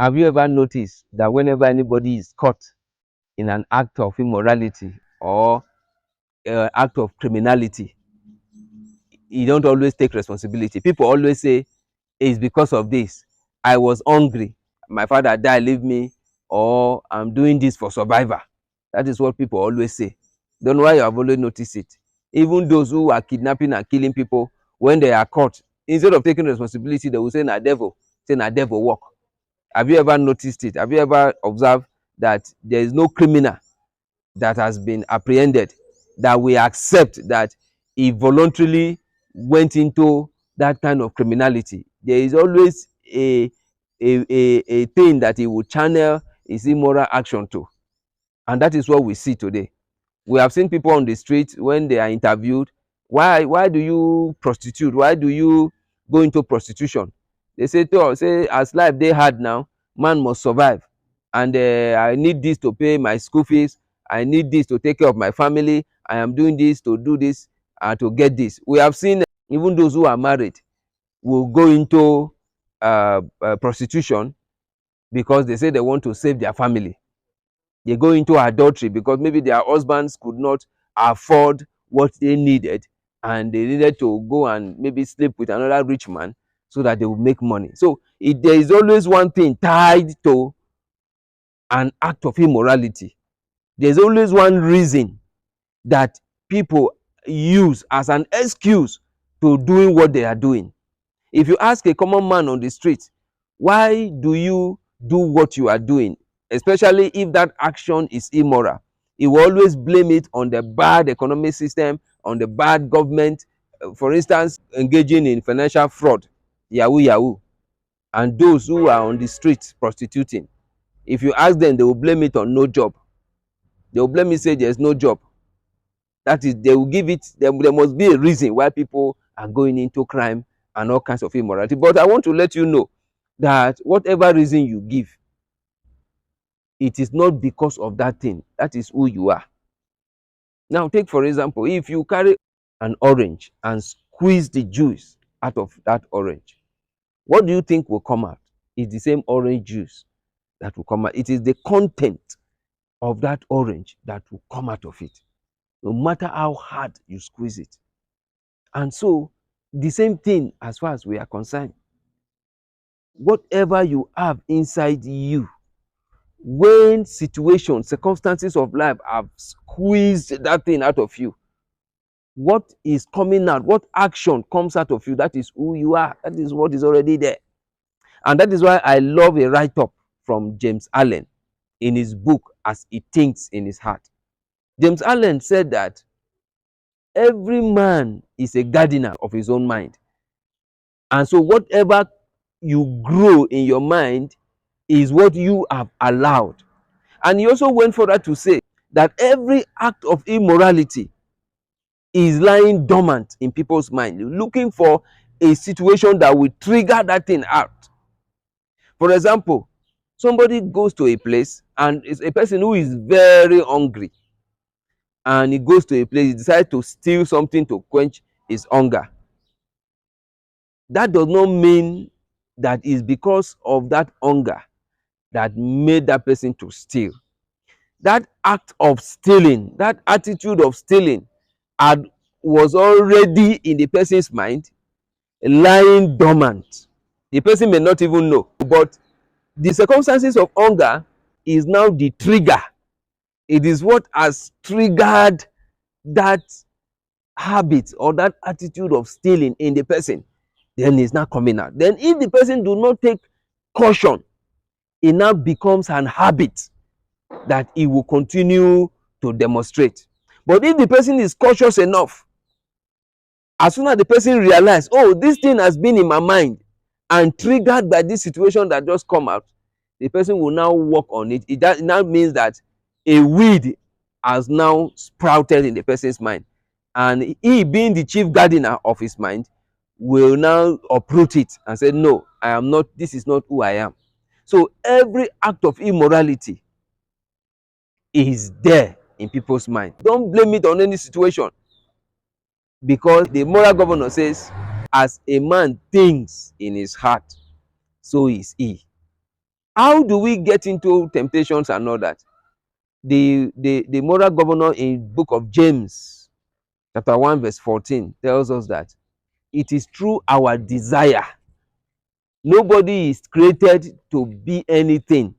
Have you ever noticed that whenever anybody is caught in an act of immorality or act of criminality, you don't always take responsibility? People always say it's because of this. I was hungry, my father died, leave me, or I'm doing this for survivor. That is what people always say. Don't know why you have always noticed it. Even those who are kidnapping and killing people, when they are caught, instead of taking responsibility, they will say na devil, say na devil work. Have you ever noticed it? Have you ever observed that there is no criminal that has been apprehended that we accept that he voluntarily went into that kind of criminality? There is always a thing that he will channel his immoral action to. And that is what we see today. We have seen people on the street when they are interviewed. Why do you prostitute? Why do you go into prostitution? They say to us, say, as life they hard now, man must survive. And I need this to pay my school fees. I need this to take care of my family. I am doing this to do this and to get this. We have seen even those who are married will go into prostitution because they say they want to save their family. They go into adultery because maybe their husbands could not afford what they needed and they needed to go and maybe sleep with another rich man so that they will make money. So there is always one thing tied to an act of immorality. There's always one reason that people use as an excuse to doing what they are doing. If you ask a common man on the street, why do you do what you are doing, especially if that action is immoral, he will always blame it on the bad economic system, on the bad government. For instance, engaging in financial fraud, yahoo yahoo, and those who are on the streets prostituting. If you ask them, they will blame it on no job. They will blame it, say there's no job. That is, they will give it, there must be a reason why people are going into crime and all kinds of immorality. But I want to let you know that whatever reason you give, it is not because of that thing. That is who you are. Now, take for example, if you carry an orange and squeeze the juice out of that orange, what do you think will come out? It's the same orange juice that will come out. It is the content of that orange that will come out of it, no matter how hard you squeeze it. And so, the same thing as far as we are concerned. Whatever you have inside you, when situations, circumstances of life have squeezed that thing out of you, what is coming out, what action comes out of you, that is who you are. That is what is already there. And that is why I love a write-up from James Allen in his book, As He Thinks in His Heart. James Allen said that every man is a gardener of his own mind. And so whatever you grow in your mind is what you have allowed. And he also went further to say that every act of immorality is lying dormant in people's mind, looking for a situation that will trigger that thing out. For example, somebody goes to a place and it's a person who is very hungry, and he goes to a place, he decides to steal something to quench his hunger. That does not mean that it's because of that hunger that made that person to steal. That act of stealing, that attitude of stealing, was already in the person's mind, lying dormant. The person may not even know, but the circumstances of hunger is now the trigger. It is what has triggered that habit or that attitude of stealing in the person. Then it's not coming out. Then if the person do not take caution, it now becomes an habit that he will continue to demonstrate. But if the person is cautious enough, as soon as the person realizes, oh, this thing has been in my mind and triggered by this situation that just come out, the person will now work on it. It now means that a weed has now sprouted in the person's mind, and he, being the chief gardener of his mind, will now uproot it and say, no, I am not, this is not who I am. So every act of immorality is there in people's mind. Don't blame it on any situation, because the moral governor says, as a man thinks in his heart, so is he. How do we get into temptations and all that? The moral governor in book of James chapter 1 verse 14 tells us that it is through our desire. Nobody is created to be anything.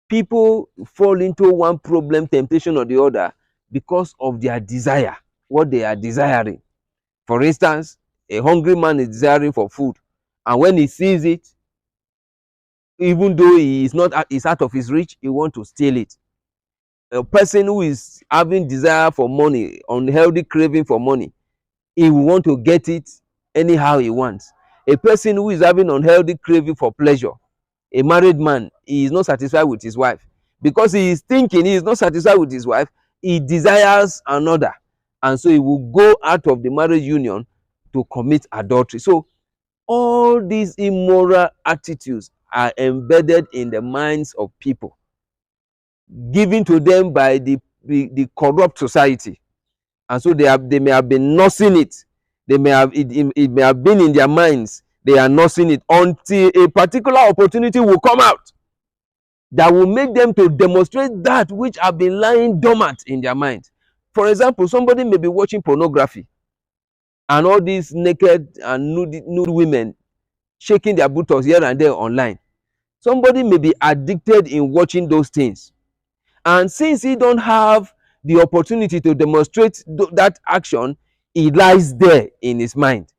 People fall into one problem, temptation or the other because of their desire, what they are desiring. For instance, a hungry man is desiring for food, and when he sees it, even though he is not is out of his reach, he wants to steal it. A person who is having desire for money, unhealthy craving for money, he will want to get it anyhow he wants. A person who is having unhealthy craving for pleasure, a married man, he is not satisfied with his wife because he is thinking he is not satisfied with his wife, he desires another, and so he will go out of the marriage union to commit adultery. So all these immoral attitudes are embedded in the minds of people, given to them by the corrupt society, and so they may have been nursing it. They may have it may have been in their minds. They are nursing it until a particular opportunity will come out that will make them to demonstrate that which have been lying dormant in their mind. For example, somebody may be watching pornography and all these naked and nude women shaking their buttocks here and there online. Somebody may be addicted in watching those things, and since he don't have the opportunity to demonstrate that action, it lies there in his mind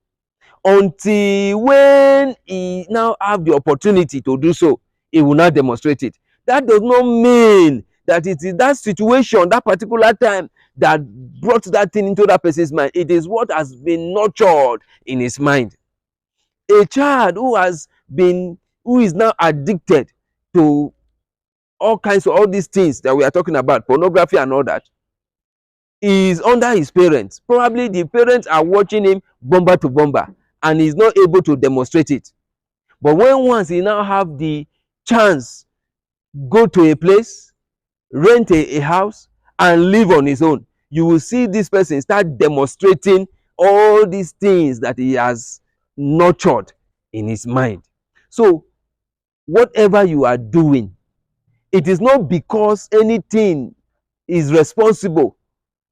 until when he now have the opportunity to do so, he will not demonstrate it. That does not mean that it is that situation, that particular time, that brought that thing into that person's mind. It is what has been nurtured in his mind. A child who is now addicted to all kinds of all these things that we are talking about, pornography and all that, is under his parents. Probably the parents are watching him bumper to bumper and he's not able to demonstrate it. But when once he now have the chance, go to a place, rent a house and live on his own, you will see this person start demonstrating all these things that he has nurtured in his mind. So whatever you are doing, it is not because anything is responsible,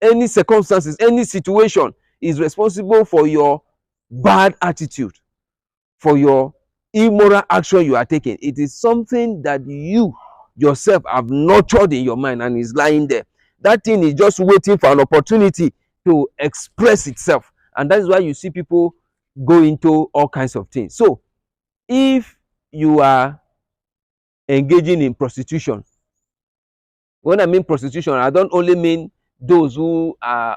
any circumstances, any situation is responsible for your bad attitude, for your immoral action you are taking. It is something that you yourself have nurtured in your mind and is lying there. That thing is just waiting for an opportunity to express itself, and that is why you see people go into all kinds of things. So if you are engaging in prostitution, when I mean prostitution, I don't only mean those who are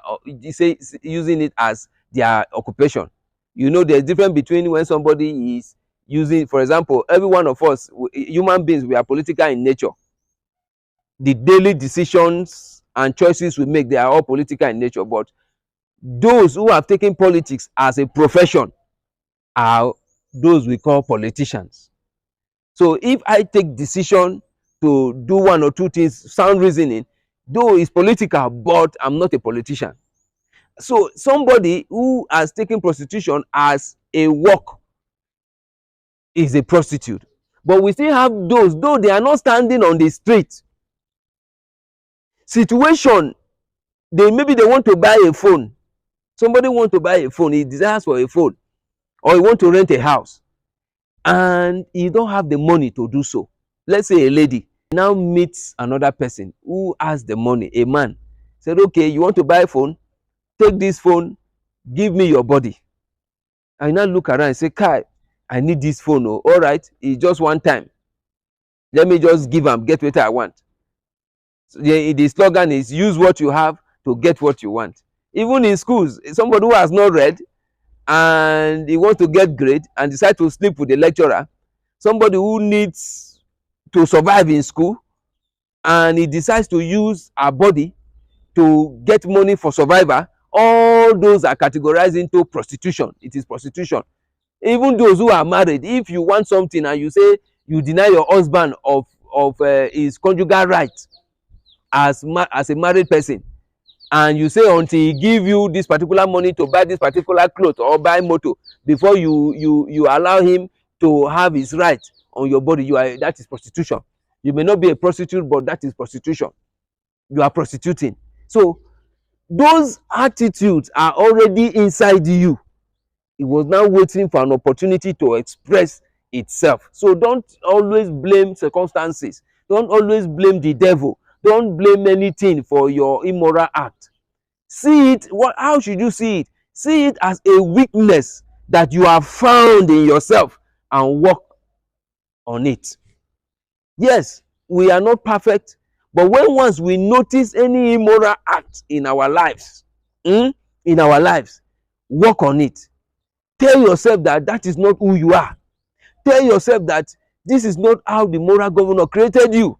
say using it as their occupation. You know, there's a difference between when somebody is using, for example, every one of us, human beings, we are political in nature. The daily decisions and choices we make, they are all political in nature. But those who have taken politics as a profession are those we call politicians. So if I take decision to do one or two things, sound reasoning, though it's political, but I'm not a politician. So somebody who has taken prostitution as a work is a prostitute. But we still have those, though they are not standing on the street. Situation, maybe they want to buy a phone. Somebody want to buy a phone, he desires for a phone, or he want to rent a house, and he don't have the money to do so. Let's say a lady now meets another person who has the money, a man, said, okay, you want to buy a phone? Take this phone, give me your body. I now look around and say, Kai, I need this phone. Oh, all right, it's just one time. Let me just give am, get what I want. So the slogan is use what you have to get what you want. Even in schools, somebody who has not read and he wants to get grade and decide to sleep with the lecturer, somebody who needs to survive in school and he decides to use our body to get money for survival, all those are categorized into prostitution. It is prostitution. Even those who are married, if you want something and you say you deny your husband of his conjugal rights as a married person, and you say until he give you this particular money to buy this particular cloth or buy motor before you allow him to have his right on your body, that is prostitution. You may not be a prostitute, but that is prostitution. You are prostituting. So those attitudes are already inside you. It was now waiting for an opportunity to express itself. So don't always blame circumstances. Don't always blame the devil. Don't blame anything for your immoral act. See it, how should you see it? See it as a weakness that you have found in yourself and work on it. Yes, we are not perfect, but when once we notice any immoral act in our lives, work on it. Tell yourself that that is not who you are. Tell yourself that this is not how the moral governor created you.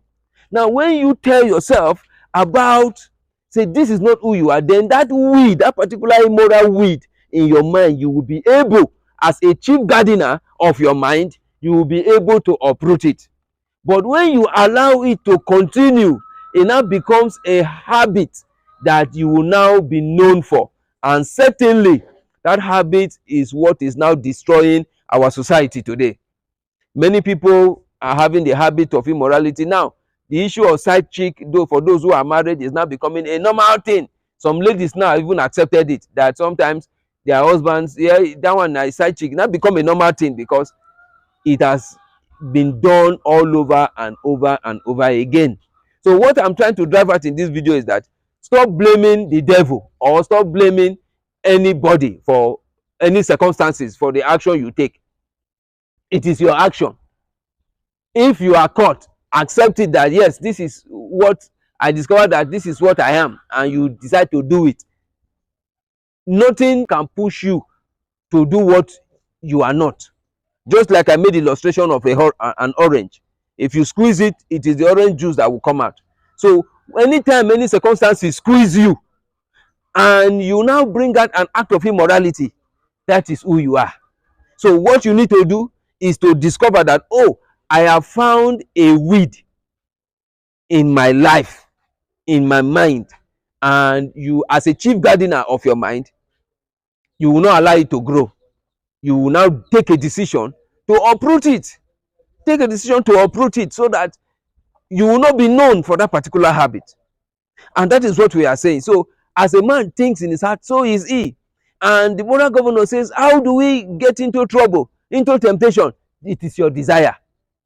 Now, when you tell yourself about, say, this is not who you are, then that weed, that particular immoral weed in your mind, you will be able, as a chief gardener of your mind, you will be able to uproot it. But when you allow it to continue, it now becomes a habit that you will now be known for. And certainly, that habit is what is now destroying our society today. Many people are having the habit of immorality now. The issue of side chick, though, for those who are married, is now becoming a normal thing. Some ladies now even accepted it, that sometimes their husbands, yeah, that one is side chick, now become a normal thing because it has been done all over and over and over again. So what I'm trying to drive at in this video is that stop blaming the devil or stop blaming anybody for any circumstances for the action you take. It is your action. If you are caught, accept it that yes, this is what I discovered, that this is what I am, and you decide to do it. Nothing can push you to do what you are not. Just like I made the illustration of an orange. If you squeeze it, it is the orange juice that will come out. So anytime any circumstances squeeze you and you now bring out an act of immorality, that is who you are. So what you need to do is to discover that, oh, I have found a weed in my life, in my mind, and you, as a chief gardener of your mind, you will not allow it to grow. You will now take a decision to uproot it. Take a decision to uproot it so that you will not be known for that particular habit. And that is what we are saying. So as a man thinks in his heart, so is he. And the moral governor says, how do we get into trouble, into temptation? It is your desire.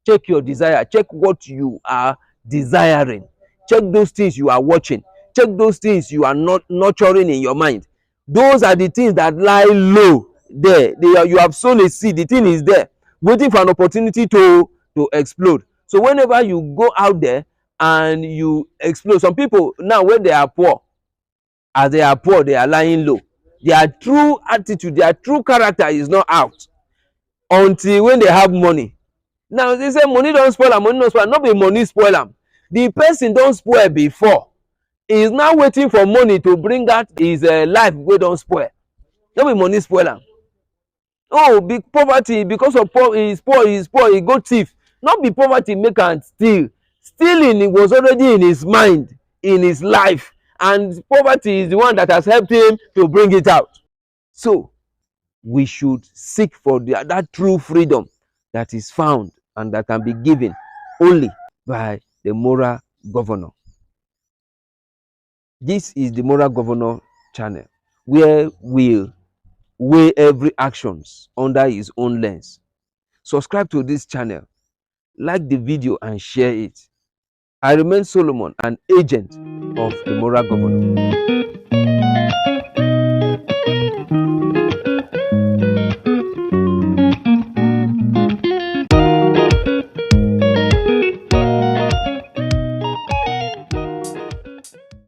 Check your desire. Check what you are desiring. Check those things you are watching. Check those things you are not nurturing in your mind. Those are the things that lie low there. You have sown a seed. The thing is there, waiting for an opportunity to explode. So whenever you go out there and you explode, some people now, when they are poor, as they are poor, they are lying low. Their true attitude, their true character is not out until when they have money. Now they say money don't spoil am, money don't spoil am. Not be money spoil am. The person don't spoil before. He is now waiting for money to bring out his life wey don spoil. No be money spoil am. Oh, big poverty, because of he is poor, he go thief. Not be poverty make am steal. Stealing, it was already in his mind, in his life, and poverty is the one that has helped him to bring it out. So we should seek for that true freedom that is found and that can be given only by the moral governor. This is the Moral Governor channel, where we'll weigh every actions under his own lens. Subscribe to this channel, like the video and share it. I remain Solomon, an agent of the Moral Governor.